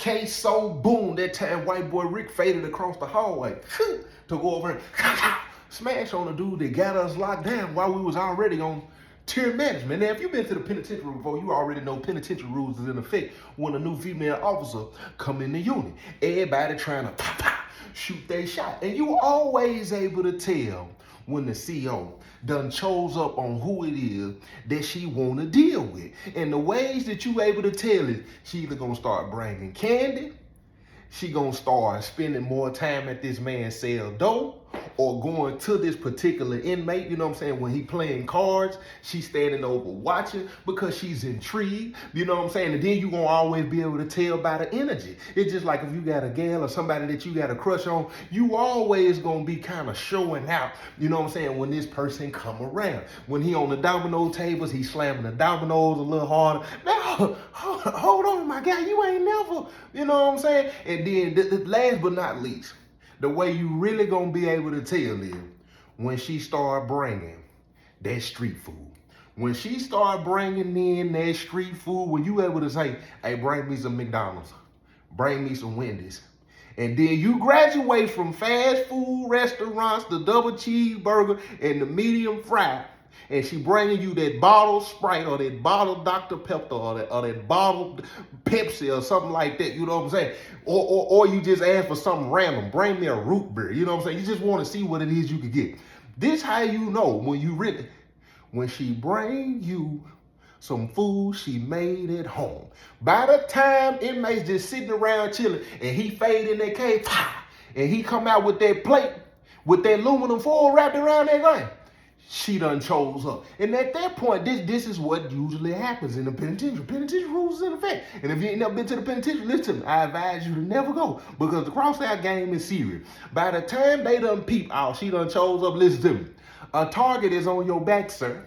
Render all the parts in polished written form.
Case so boom, that time white boy Rick faded across the hallway to go over and smash on the dude that got us locked down while we was already on tier management. Now, if you've been to the penitentiary before, you already know penitentiary rules is in effect when a new female officer come in the unit. Everybody trying to shoot their shot. And you always able to tell when the CO done chose up on who it is that she want to deal with. And the ways that you able to tell is she either going to start bringing candy, she gonna start spending more time at this man's cell door, or going to this particular inmate, you know what I'm saying, when he playing cards, she's standing over watching because she's intrigued, you know what I'm saying, and then you gonna always be able to tell by the energy. It's just like if you got a gal or somebody that you got a crush on, you always gonna be kind of showing out, you know what I'm saying, when this person come around. When he on the domino tables, he slamming the dominoes a little harder. Now, hold on, my guy, you ain't never, you know what I'm saying? And then, last but not least, the way you really gonna be able to tell is when she start bringing that street food. When she start bringing in that street food, when you able to say, hey, bring me some McDonald's, bring me some Wendy's. And then you graduate from fast food restaurants, the double cheeseburger and the medium fry, and she bringing you that bottled Sprite or that bottled Dr. Pepper or that bottled Pepsi or something like that, you know what I'm saying? Or you just ask for something random. Bring me a root beer, you know what I'm saying? You just want to see what it is you can get. This how you know when she bring you some food she made at home. By the time inmates just sitting around chilling and he fade in that cage, and he come out with that plate with that aluminum foil wrapped around that thing, she done chose her. And at that point, this is what usually happens in the penitentiary. Penitentiary rules is in effect. And if you ain't never been to the penitentiary, listen to me, I advise you to never go because the cross-out game is serious. By the time they done peep out, she done chose up, listen to me. A target is on your back, sir.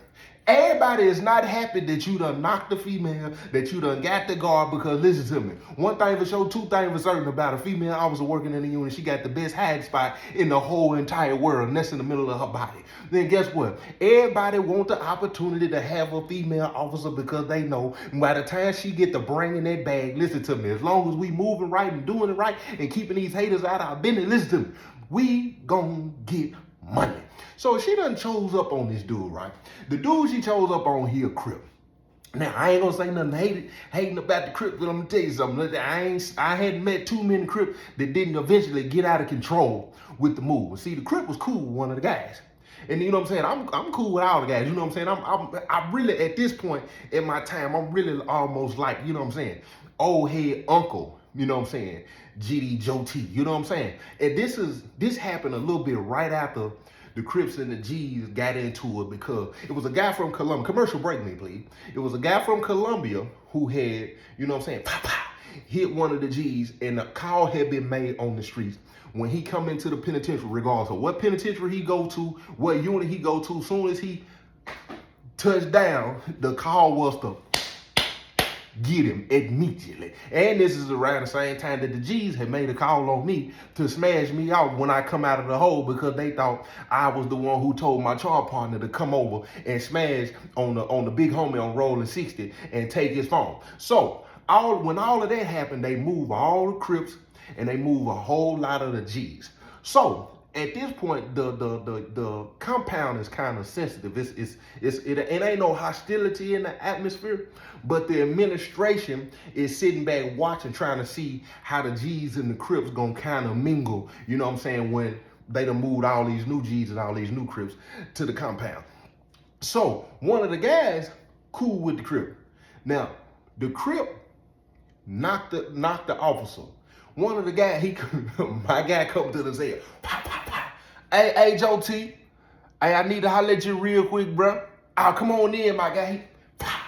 Everybody is not happy that you done knocked the female, that you done got the guard, because listen to me. One thing for sure, two things for certain about a female officer working in the unit, she got the best hiding spot in the whole entire world, and that's in the middle of her body. Then guess what? Everybody want the opportunity to have a female officer because they know by the time she get to bringing that bag, listen to me, as long as we moving right and doing it right and keeping these haters out of our business, listen to me, we gonna get money. So she done chose up on this dude, right? The dude she chose up on, he a Crip. Now, I ain't gonna say nothing hating about the Crip, but I'm gonna tell you something. I hadn't met too many Crips that didn't eventually get out of control with the move. See, the Crip was cool with one of the guys. And you know what I'm saying? I'm cool with all the guys. You know what I'm saying? I'm really, at this point in my time, I'm really almost like, you know what I'm saying, old head uncle, you know what I'm saying, GD Joe T, you know what I'm saying? And this happened a little bit right after the Crips and the G's got into it because it was a guy from Columbia. Commercial break me, please. It was a guy from Columbia who had, you know what I'm saying, hit one of the G's, and a call had been made on the streets. When he come into the penitentiary, regardless of what penitentiary he go to, what unit he go to, as soon as he touched down, the call was to get him immediately. And this is around the same time that the G's had made a call on me to smash me out when I come out of the hole because they thought I was the one who told my chart partner to come over and smash on the big homie on rolling 60 and take his phone. So when all of that happened, they moved all the Crips and they move a whole lot of the G's. So at this point, the compound is kind of sensitive. It ain't no hostility in the atmosphere, but the administration is sitting back watching, trying to see how the G's and the Crips gonna kind of mingle. You know what I'm saying? When they done moved all these new G's and all these new Crips to the compound. So one of the guys cool with the Crip. Now the Crip knocked the officer. One of the guys, my guy come to the cell. Pop, pop, pop. Hey, Joe T. Hey, I need to holler at you real quick, bro. Oh, come on in, my guy. Pop.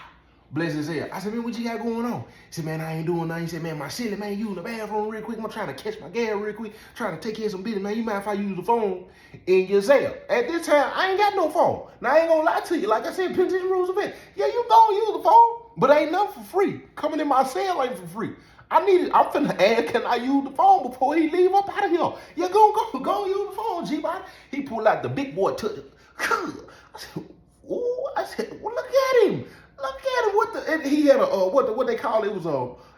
Bless his ear. I said, man, what you got going on? He said, man, I ain't doing nothing. He said, man, my silly, man, you in the bathroom real quick. I'm trying to catch my gal real quick. Trying to take care of some business, man. You mind if I use the phone in your cell? At this time, I ain't got no phone. Now, I ain't gonna lie to you. Like I said, penitentiary rules of it. Yeah, you gonna use the phone, but ain't nothing for free. Coming in my cell ain't for free. I'm finna ask, can I use the phone before he leave up out of here? Yeah, go use the phone, G-Body. He pulled out the big boy touch. I said, ooh, well, look at him. Look at him. And he had what they call it was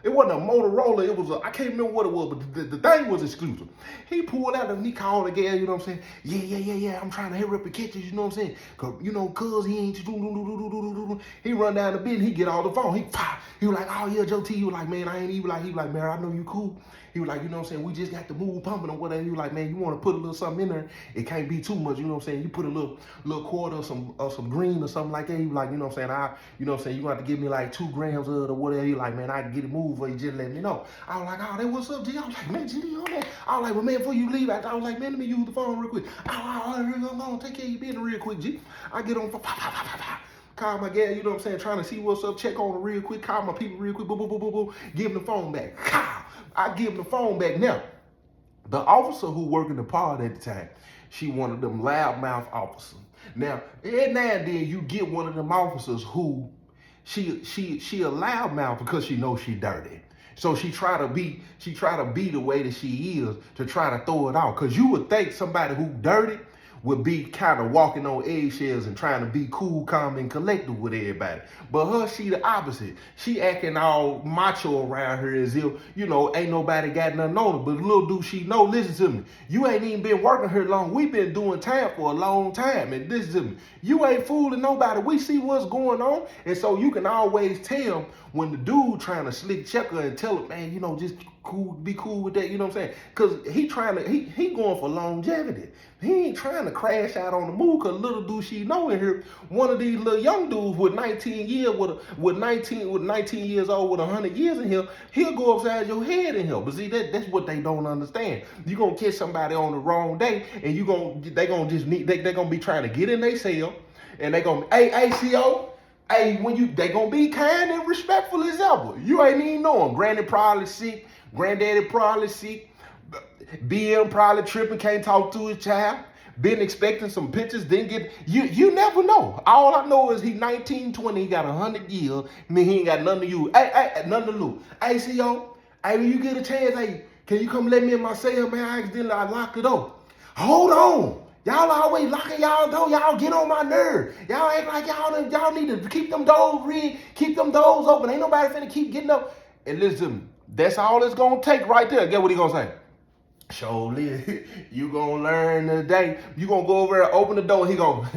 It wasn't a Motorola. It was I can't remember what it was, but the thing was exclusive. He pulled out and he called again, you know what I'm saying? Yeah. I'm trying to hurry up and catch it, you know what I'm saying? Cause he ain't he run down the bed and he get all the phone. He was like, oh yeah, Joe T. He was like, man, I ain't even like, he was like, man, I know you cool. He was like, you know what I'm saying? We just got the move pumping or whatever. He was like, man, you want to put a little something in there? It can't be too much, you know what I'm saying? You put a little quarter of some green or something like that. He was like, you know what I'm saying? You know what I'm saying? You gonna have to give me like 2 grams of it or whatever. He like, man, I can get it moved for you. Just let me know. I was like, oh, that what's up, G? I was like, man, G, on that. I was like, well, man, before you leave, I was like, man, let me use the phone real quick. Oh, take care of your business real quick, G. I get on call my gal, you know what I'm saying, trying to see what's up, check on her real quick, call my people real quick, boom, give him the phone back. I give him the phone back. Now, the officer who worked in the pod at the time, she one of them loudmouth officers. Now, every now and then you get one of them officers who she a loudmouth because she knows she dirty. So she try to be the way that she is to try to throw it out. Cause you would think somebody who dirty would be kind of walking on eggshells and trying to be cool, calm, and collected with everybody. But her, she the opposite. She acting all macho around her as if, you know, ain't nobody got nothing on her. But little do she know, listen to me, you ain't even been working here long. We been doing time for a long time. And listen to me, you ain't fooling nobody. We see what's going on. And so you can always tell when the dude trying to slick check her and tell her, man, you know, just cool, be cool with that, you know what I'm saying? Because he going for longevity. He ain't trying to crash out on the move, because little do she know in here, one of these little young dudes with 19 years, with 19 years old with 100 years in here, he'll go upside your head in here. But see, that's what they don't understand. You gonna catch somebody on the wrong day, and they gonna be trying to get in their cell, and they gonna, hey, CO, hey, they gonna be kind and respectful as ever. You ain't even know them. Granny probably sick, granddaddy probably sick, BM probably tripping, can't talk to his child, been expecting some pictures, didn't get, you never know. All I know is he 19, 20, he got 100 years, I mean, he ain't got nothing to use. Hey, nothing to lose. Hey, CO, hey, when you get a chance, hey, can you come let me in my cell, man? I locked it up. Hold on. Y'all always locking y'all door. Y'all get on my nerve. Y'all act like y'all need to keep them doors rigged, keep them doors open. Ain't nobody finna keep getting up. And listen, that's all it's gonna take right there. Get what he gonna say? Surely, you gonna learn today. You gonna go over there, open the door. He gonna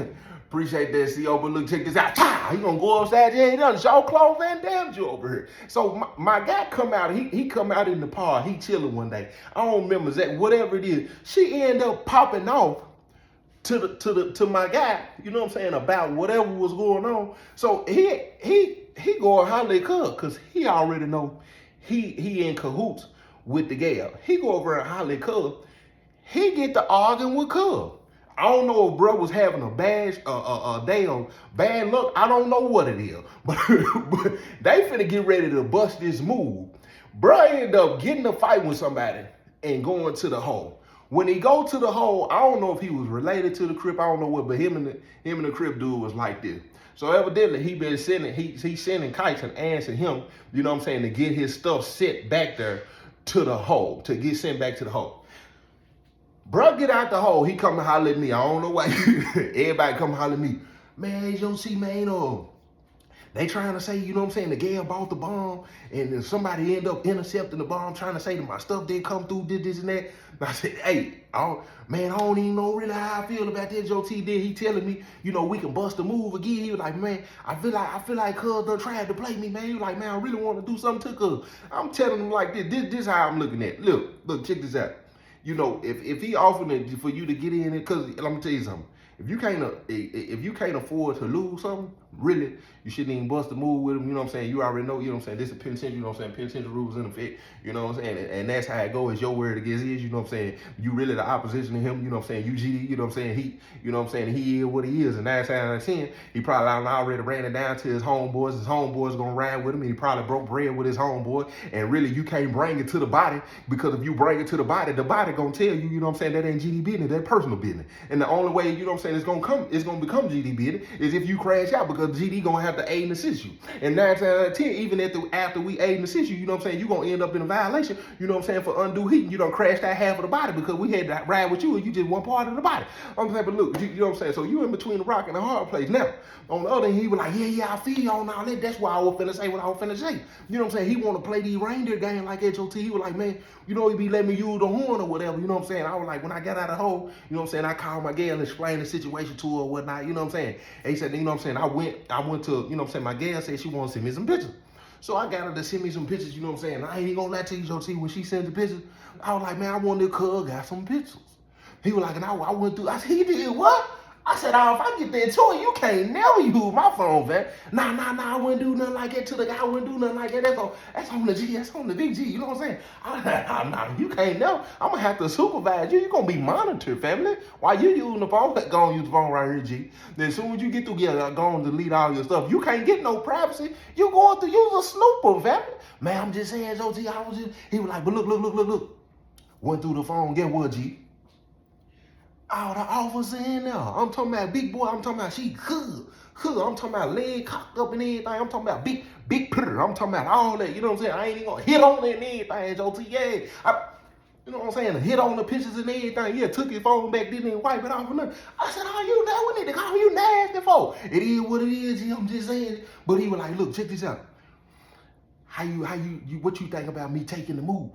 appreciate that, CO, but look, check this out. He gonna go upstairs. Yeah, he done show clothes and damned you over here. So my guy come out. He come out in the pod. He chilling one day. I don't remember exactly whatever it is. She end up popping off to my guy, you know what I'm saying, about whatever was going on. So he go and holler at Cub, because he already know he in cahoots with the gal. He go over and holler at Cub. He get to arguing with Cub. I don't know if bro was having a bad day of bad luck. I don't know what it is. But they finna get ready to bust this move. Bro ended up getting a fight with somebody and going to the hole. When he go to the hole, I don't know if he was related to the Crip, I don't know what, but him and the Crip dude was like this. So evidently he's sending kites and answering him, you know what I'm saying, to get his stuff sent back there to the hole, to get sent back to the hole. Bruh get out the hole, he come and holler at me. I don't know why. Everybody come and holler at me. Man, you see, man, they trying to say, you know what I'm saying, the gal bought the bomb, and somebody end up intercepting the bomb, trying to say that my stuff didn't come through, did this and that. And I said, hey, I don't even know really how I feel about that. Joe T did. He telling me, you know, we can bust the move again. He was like, man, I feel like Cuz done tried to play me, man. He was like, man, I really want to do something to Cuz. I'm telling him like this. This how I'm looking at it. Look, check this out. You know, if he offered it for you to get in it, because let me tell you something. If you can't afford to lose something, really, you shouldn't even bust the move with him. You know what I'm saying? You already know, you know what I'm saying? This is penitentiary, you know what I'm saying? Penitentiary rules in effect, you know what I'm saying? And that's how it goes. It's your word against his, you know what I'm saying? You really the opposition to him, you know what I'm saying? You GD, you know what I'm saying? He, you know what I'm saying? He is what he is. And 9 times out of 10, he probably already ran it down to his homeboys. His homeboys gonna ride with him. And he probably broke bread with his homeboy. And really, you can't bring it to the body, because if you bring it to the body gonna tell you, you know what I'm saying? That ain't GD business, that personal business. And the only way, you know what I'm saying, saying, it's gonna become GD business, is if you crash out, because GD gonna have to aid and assist you. And 9 times out of 10, even after we aid and assist you, you know what I'm saying, you gonna end up in a violation, you know what I'm saying, for undue heat. You don't crash that half of the body because we had to ride with you and you just one part of the body. I'm saying, but look, you know what I'm saying? So you in between the rock and the hard place. Now, on the other hand, he was like, yeah, I feel you on all that. That's why I was finna say what I was finna say. You know what I'm saying? He want to play these reindeer games like HOT. He was like, man, you know, he be letting me use the horn or whatever. You know what I'm saying? I was like, when I got out of the hole, you know what I'm saying, I called my gal and explained the situation to her or whatnot. You know what I'm saying? And he said, you know what I'm saying, I went to, you know what I'm saying, my gal said she want to send me some pictures. So I got her to send me some pictures, you know what I'm saying? I ain't gonna lie to you, HOT, when she sent the pictures, I was like, man, I wanted to got some pictures. He was like, and I went through, I said, he did what? I said, oh, if I get that toy, you can't never use my phone, man. Nah, I wouldn't do nothing like that to the guy. I wouldn't do nothing like that. That's on the G. That's on the big G. You know what I'm saying? Nah, you can't never. I'm going to have to supervise you. You're going to be monitored, family. While you using the phone, go on use the phone right here, G. Then as soon as you get together, go on delete all your stuff. You can't get no privacy. You going to use a snooper, family. Man, I'm just saying, OG, he was like, but look. Went through the phone, get what, G? All the officers in there. I'm talking about big boy. I'm talking about she hood. I'm talking about leg cocked up and everything. I'm talking about big purr. I'm talking about all that. You know what I'm saying? I ain't even gonna hit on it and everything, OTA. You know what I'm saying? Hit on the pictures and everything. Yeah, took his phone back, didn't even wipe it off or nothing. I said, oh, you know, we need to call you nasty for. It is what it is, G. I'm just saying. But he was like, look, check this out. What you think about me taking the move?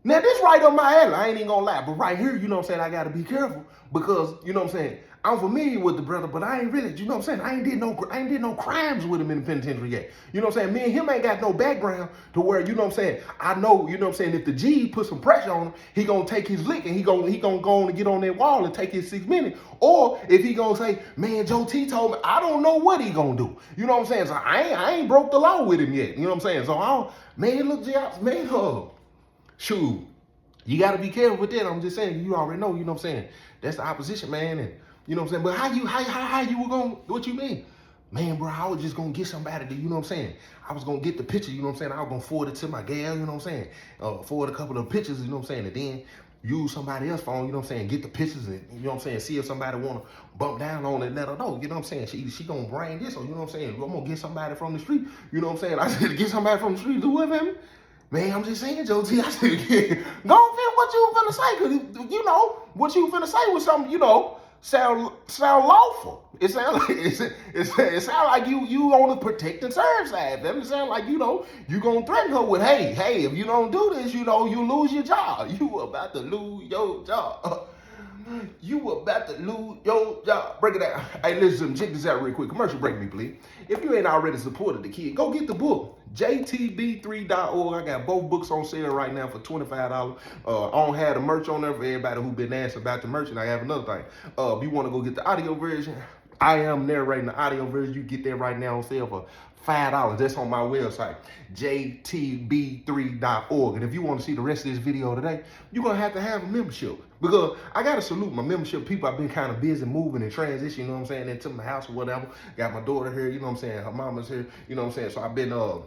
Now, this right up my alley, I ain't even gonna lie, but right here, you know what I'm saying, I gotta be careful because, you know what I'm saying, I'm familiar with the brother, but I ain't really, you know what I'm saying, I ain't did no crimes with him in the penitentiary yet. You know what I'm saying, me and him ain't got no background to where, you know what I'm saying, I know, you know what I'm saying, if the G put some pressure on him, he gonna take his lick and he gonna go on and get on that wall and take his 6 minutes. Or if he gonna say, man, Joe T told me, I don't know what he gonna do. You know what I'm saying, so I ain't broke the law with him yet. You know what I'm saying, so man, look, man, shoot, you got to be careful with that. I'm just saying, you already know, you know what I'm saying? That's the opposition, man. And you know what I'm saying? But how you were going, what you mean? Man, bro, I was just going to get somebody to, you know what I'm saying? I was going to get the picture, you know what I'm saying? I was going to forward it to my gal, you know what I'm saying? Forward a couple of pictures, you know what I'm saying? And then use somebody else's phone, you know what I'm saying? Get the pictures and, you know what I'm saying? See if somebody want to bump down on it, let her know, you know what I'm saying? She going to bring this, or you know what I'm saying? I'm going to get somebody from the street, you know what I'm saying? I said, get somebody from the street, do what, man? Man, I'm just saying, Joe T. I said, go on, feel what you finna say, cause you know what you finna say was something, you know, sound lawful. It sound like it sound like you on the protect and serve side. It sound like you know you gonna threaten her with, hey, if you don't do this, you know you lose your job. You about to lose your job. You about to lose your job. Break it down. Hey, listen, check this out real quick. Commercial break me, please. If you ain't already supported the kid, go get the book. JTB3.org. I got both books on sale right now for $25. I don't have the merch on there for everybody who been asked about the merch, and I have another thing. If you want to go get the audio version, I am narrating the audio version. You get that right now on sale for $5. That's on my website, jtb3.org. And if you want to see the rest of this video today, you're going to have a membership. Because I got to salute my membership people. I've been kind of busy moving and transitioning, you know what I'm saying, into my house or whatever. Got my daughter here, you know what I'm saying, her mama's here, you know what I'm saying. So I've been a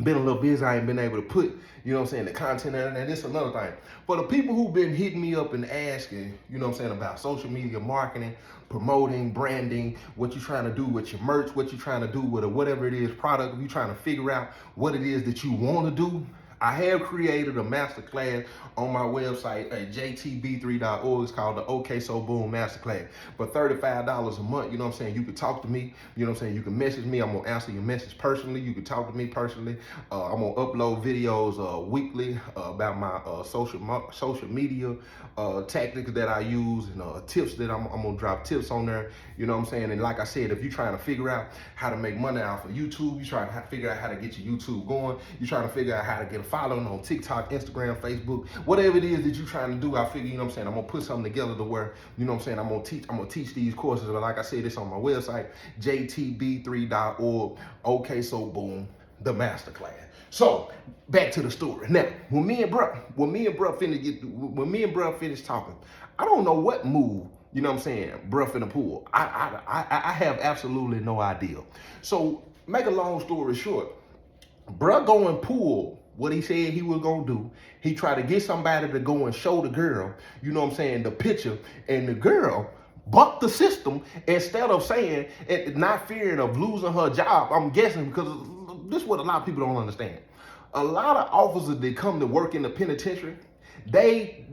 little busy. I ain't been able to put, you know what I'm saying, the content out. And this another thing. For the people who've been hitting me up and asking, you know what I'm saying, about social media marketing, promoting, branding, what you're trying to do with your merch, what you're trying to do with whatever it is, product, if you're trying to figure out what it is that you want to do, I have created a masterclass on my website at jtb3.org. It's called the OK So Boom Masterclass. For $35 a month, you know what I'm saying, you can talk to me, you know what I'm saying, you can message me, I'm gonna answer your message personally, you can talk to me personally. I'm gonna upload videos weekly about my social media tactics that I use and tips that I'm gonna drop tips on there, you know what I'm saying. And like I said, if you're trying to figure out how to make money off of YouTube, you're trying to figure out how to get your YouTube going, you're trying to figure out how to get a following on TikTok, Instagram, Facebook, whatever it is that you're trying to do, I figure, you know what I'm saying, I'm gonna put something together to where, you know what I'm saying, I'm gonna teach these courses. But like I said, it's on my website, jtb3.org. Okay, so boom, the masterclass. So back to the story. Now, when me and bruh finished talking, I don't know what move, you know what I'm saying, bruh finna pull. I have absolutely no idea. So make a long story short, bruh go and pull what he said he was gonna do. He tried to get somebody to go and show the girl, you know what I'm saying, the picture, and the girl buck the system instead of saying, not fearing of losing her job. I'm guessing because this is what a lot of people don't understand. A lot of officers that come to work in the penitentiary, they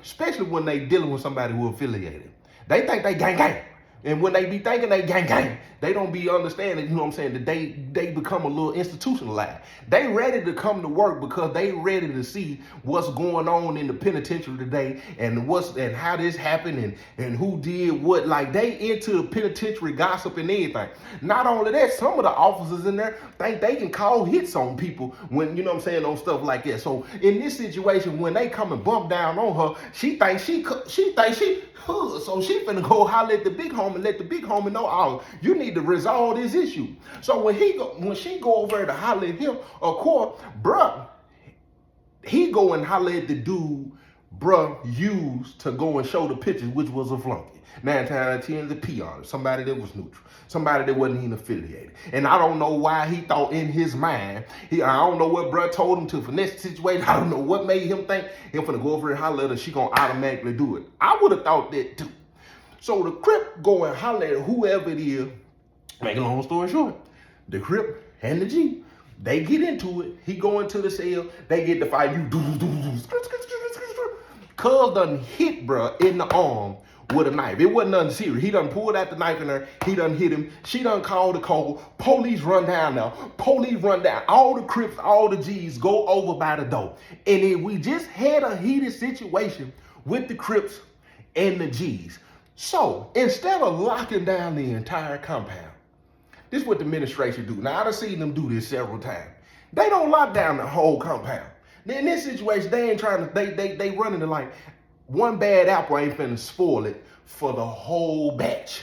especially when they dealing with somebody who affiliated, they think they gang. And when they be thinking they gang, they don't be understanding, you know what I'm saying, that they become a little institutionalized. They ready to come to work because they ready to see what's going on in the penitentiary today and how this happened and who did what. Like, they into the penitentiary gossip and everything. Not only that, some of the officers in there think they can call hits on people when, you know what I'm saying, on stuff like that. So in this situation, when they come and bump down on her, she thinks she so she finna go holler at the big homie and let the big homie know, oh, you need to resolve this issue. So when she go over there to holler at him, of course, bruh, he go and holler at the dude, bruh, used to go and show the pictures, which was a flunky. 9 times out of 10, the peon, somebody that was neutral, somebody that wasn't even affiliated. And I don't know why he thought in his mind, I don't know what bruh told him to finesse the situation. I don't know what made him think he's finna go over and holler at her, she gonna automatically do it. I would have thought that too. So the Crip go and holler at whoever it is. Make a long story short, the Crip and the G, they get into it. He go into the cell, they get to fight. Cuz done hit bruh in the arm with a knife. It wasn't nothing serious. He done pulled out the knife in her. He done hit him. She done called the code. Police run down now. Police run down. All the Crips, all the G's go over by the door. And then we just had a heated situation with the Crips and the G's. So instead of locking down the entire compound, this is what the administration do. Now, I've seen them do this several times. They don't lock down the whole compound. In this situation, they ain't trying to, they running it like, one bad apple ain't finna spoil it for the whole batch.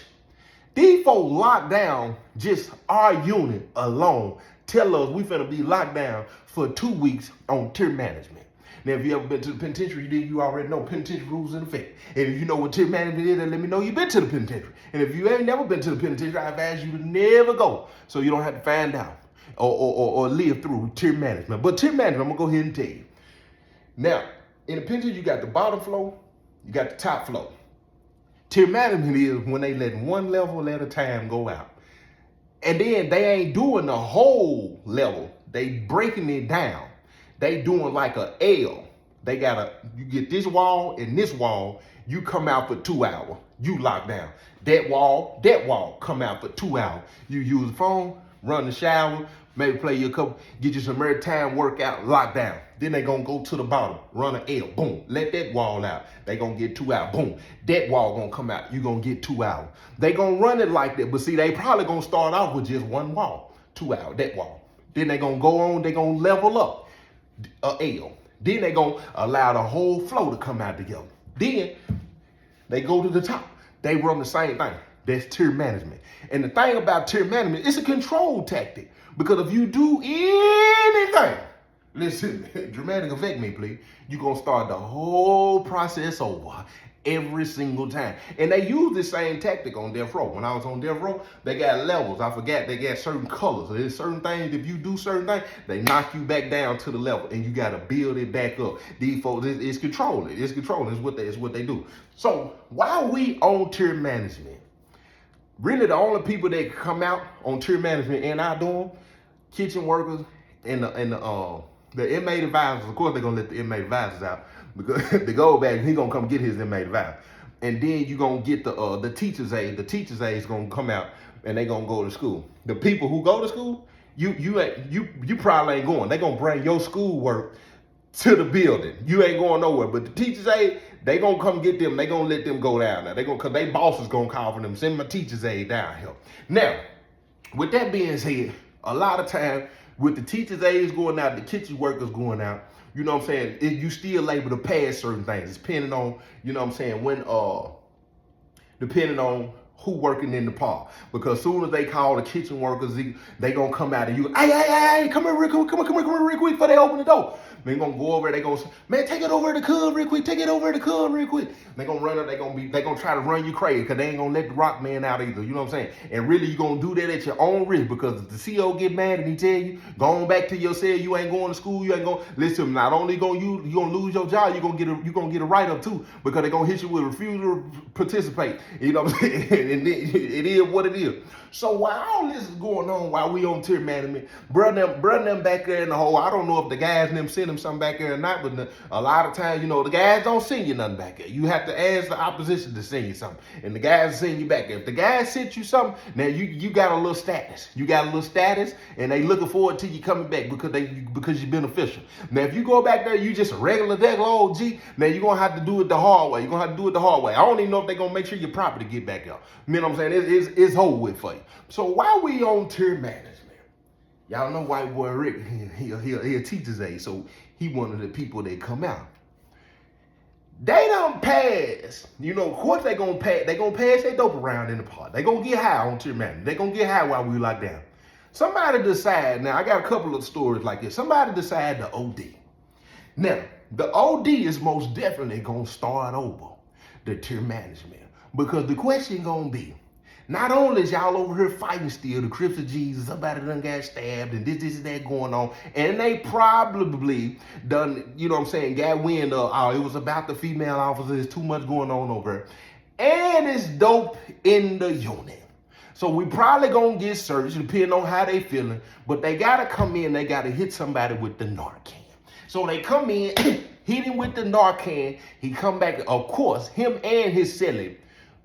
These folks locked down just our unit alone. Tell us we finna be locked down for 2 weeks on tier management. Now, if you ever been to the penitentiary, you already know penitentiary rules in effect. And if you know what tier management is, then let me know you've been to the penitentiary. And if you ain't never been to the penitentiary, I advise you to never go so you don't have to find out or live through tier management. But tier management, I'm gonna go ahead and tell you. Now, in the penitentiary, you got the bottom floor, you got the top floor. Tier management is when they let one level at a time go out. And then they ain't doing the whole level. They breaking it down. They doing like a L. You get this wall and this wall, you come out for 2 hours. You lock down. That wall, come out for 2 hours. You use the phone, run the shower, maybe play your couple, get you some maritime workout, lock down. Then they gonna go to the bottom, run an L, boom, let that wall out. They gonna get 2 hours, boom. That wall gonna come out, you gonna get 2 hours. They gonna run it like that, but see, they probably gonna start off with just one wall, 2 hours, that wall. Then they gonna go on, they gonna level up, a L. Then they gonna allow the whole flow to come out together. Then they go to the top. They run the same thing. That's tier management. And the thing about tier management, it's a control tactic. Because if you do anything, listen, dramatic effect me, please, you're going to start the whole process over every single time. And they use the same tactic on death row. When I was on death row, they got levels. I forgot they got certain colors. So there's certain things, if you do certain things, they knock you back down to the level and you got to build it back up. These folks, it's controlling. It's controlling. It's what they do. So while we on tier management, really the only people that come out on tier management in our dorm, kitchen workers and the inmate advisors. Of course, they're gonna let the inmate advisors out because the go back, he gonna come get his inmate advisor. And then you gonna get the teacher's aide. The teacher's aide is gonna come out and they gonna go to school. The people who go to school, you probably ain't going. They gonna bring your schoolwork to the building. You ain't going nowhere. But the teacher's aide, they gonna come get them. They gonna let them go down there. Cause they boss is gonna call for them. Send my teacher's aide down here. Now, with that being said, a lot of time with the teacher's aides going out, the kitchen workers going out, you know what I'm saying, you still able to pass certain things. It's depending on, you know what I'm saying, when, depending on who working in the park. Because as soon as they call the kitchen workers, they gonna come out and you, hey, come here real quick, come here real quick before they open the door. They gonna go over, they gonna say, man, take it over to the cub real quick, take it over to the cub real quick. They gonna run up, they gonna try to run you crazy because they ain't gonna let the rock man out either. You know what I'm saying? And really you gonna do that at your own risk, because if the CO get mad and he tell you, go on back to your cell, you ain't going to school, you ain't going, listen, not only you gonna lose your job, you gonna get a write-up too, because they gonna hit you with refusal to participate. You know what I'm saying? And it is what it is. So while all this is going on, while we on tier management, brother them back there in the hole, I don't know if the guys and them send them something back there or not, but a lot of times, the guys don't send you nothing back there. You have to ask the opposition to send you something, and the guys send you back there. If the guys sent you something, now you got a little status. You got a little status, and they looking forward to you coming back because you're beneficial. Now if you go back there, you just a regular old G. Now you're gonna have to do it the hard way. You're gonna have to do it the hard way. I don't even know if they're gonna make sure your property get back there. You know what I'm saying? It's whole with for you. So while we on tier management, y'all know white boy Rick, he a teacher's aide, so he one of the people that come out. They don't pass. Of course they gonna pass. They gonna pass their dope around in the park. They gonna get high on tier management. They gonna get high while we locked down. Somebody decide. Now I got a couple of stories like this. Somebody decide to OD. Now the OD is most definitely gonna start over the tier management, because the question gonna be, not only is y'all over here fighting still, the Crips of Jesus, somebody done got stabbed and this and that going on, and they probably done, got wind of, it was about the female officer, there's too much going on over here. And it's dope in the unit. So we probably gonna get searched depending on how they feeling, but they gotta come in, they gotta hit somebody with the Narcan. So they come in, hit him with the Narcan, he come back, of course, him and his celly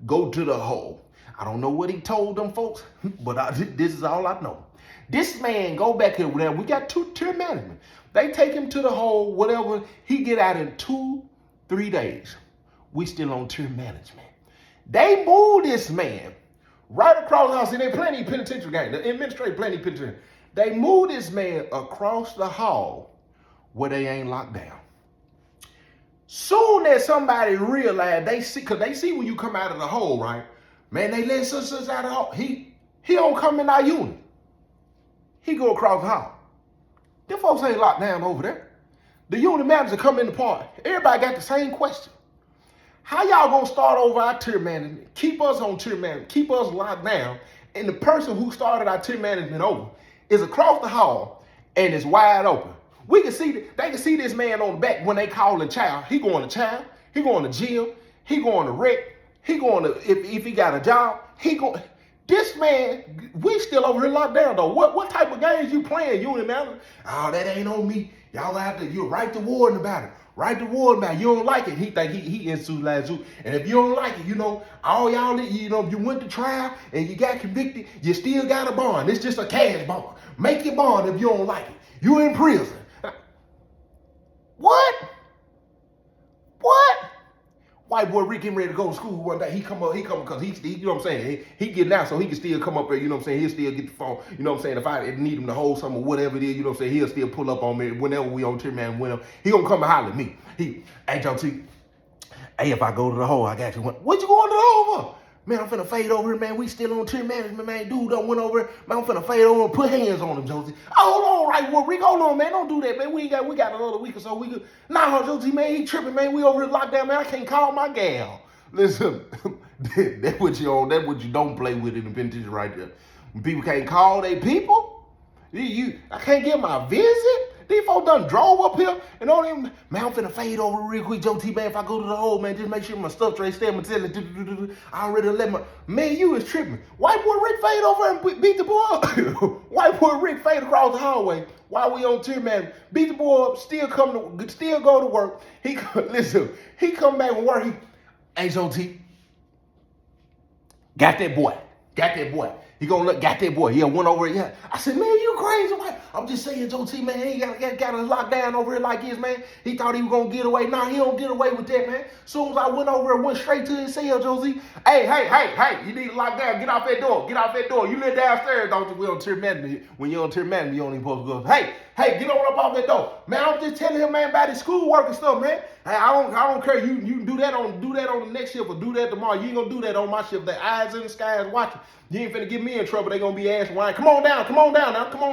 go to the hole. I don't know what he told them folks, but this is all I know. This man go back here, we got tier management. They take him to the hole, whatever, he get out in 2-3 days. We still on tier management. They move this man right across the house. See, they plenty penitentiary gang, the administrative plenty penitentiary. They move this man across the hall where they ain't locked down. Soon as somebody realize, because they see when you come out of the hole, right? Man, they let such out of the hall. He don't come in our unit. He go across the hall. Them folks ain't locked down over there. The unit manager come in the park. Everybody got the same question. How y'all gonna start over our tier management, keep us on tier management, keep us locked down, and the person who started our tier management over is across the hall and it's wide open? They can see this man on the back when they calling child. He going to child, he going to jail, he going to rec, he going to, if he got a job, this man, we still over here locked down though. What type of games you playing, unit manager? Oh, that ain't on me. Y'all have to, you write the warden about it. Write the warden about it. You don't like it. He think he institutionalized you. And if you don't like it, all y'all, if you went to trial and you got convicted, you still got a bond. It's just a cash bond. Make your bond if you don't like it. You in prison. What? White boy Rick getting ready to go to school one day. He come because he you know what I'm saying? He getting out so he can still come up there, you know what I'm saying? He'll still get the phone, you know what I'm saying? If I need him to hold something or whatever it is, you know what I'm saying? He'll still pull up on me whenever we on tier man, whenever. He gonna come and holler at me. Hey, John T, hey, if I go to the hole, I got you. What you going to the hole for? Man, I'm finna fade over here, man. We still on tier management, man. Dude done went over here. Man, I'm finna fade over and put hands on him, Josie. Oh, hold on, right, well, Rick, hold on, man. Don't do that, man. We got another week or so. We could. Nah, Josie, man, he tripping, man. We over here locked down, man. I can't call my gal. Listen, that's what you don't play with in the penitentiary right there. When people can't call their people, I can't get my visit. These folks done drove up here and on him. Man, I'm finna fade over real quick, Joe T, man. If I go to the hole, man, just make sure my stuff tray stay. I'm telling you, I already let man, you is tripping. White boy Rick fade over and beat the boy up. White boy Rick fade across the hallway while we on tier man. Beat the boy up, still go to work. He come back and work. Hey, Joe T, got that boy. He gonna look, got that boy. Yeah, went over it. Yeah. I said, man, you crazy. I'm just saying, Joe T, man, he got us locked down over here like this, man. He thought he was gonna get away. Nah, he don't get away with that, man. Soon as I went over and went straight to his cell, Joe T. Hey, you need to lock down. Get off that door. You live downstairs, don't you? We on tier management. When you're on tier management, you only supposed to go, hey, Hey, get on up off that door. Man, I'm just telling him, man, about his schoolwork and stuff, man. Hey, I don't care. You can do that on the next shift or do that tomorrow. You ain't gonna do that on my shift. The eyes in the sky is watching. You ain't finna get me in trouble. They gonna be asking why. Come on down now. Come on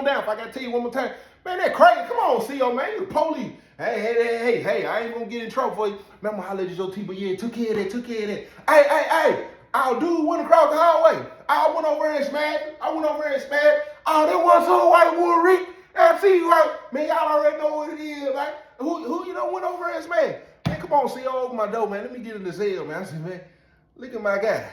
down. If I gotta tell you one more time. Man, that crazy. Come on, CO, man. You the police. Hey, I ain't gonna get in trouble for you. Man, I'm gonna holler at your T, but yeah, took care of that. Hey. Our dude went across the hallway. I went over there and smashed. Oh, that was so white boy, Rick. I see you right. Man, y'all already know what it is, man. Who you know went over there and smashed? Man, come on, CO, open my door, man. Let me get in the cell, man. I said, man, look at my guy.